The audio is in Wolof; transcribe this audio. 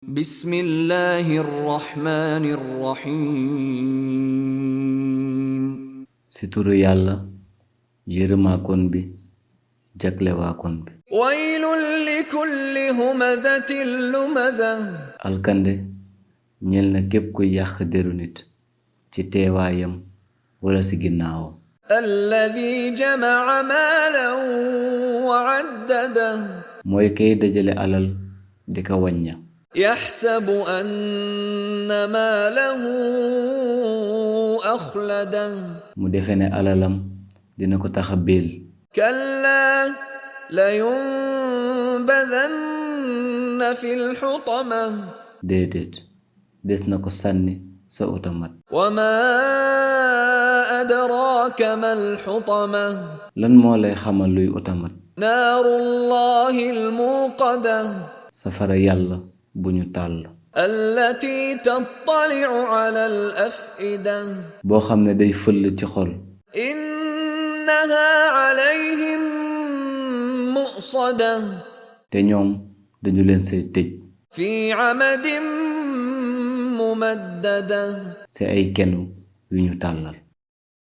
بسم الله الرحمن الرحيم situru yàlla yërëmaakoon bi jaglewaakoon bi ويل لكل همزة لمزة alkande ñeel na képp kuy yàq deru nit ci teewaayam wala ci ginnaawam الذي جمع مالا وعدده mooy kay dajale alal di ko wàñña يحسب أن ماله أخلده mu defe ne alalam dina ko taxa béel كلا لينبذن في الحطمة déedéet des na ko sànni sa otomat وما أدراك ما الحطمة lan moo lay xamal luy otomat نار الله الموقدة safara yàlla bu ñu tàll التي تطلع على الأفئدة boo xam ne day fëll ci xol إنها عليهم مؤصدة te ñoom dañu leen say tëj في عمد ممددة ci ay kenu yu ñu tàllal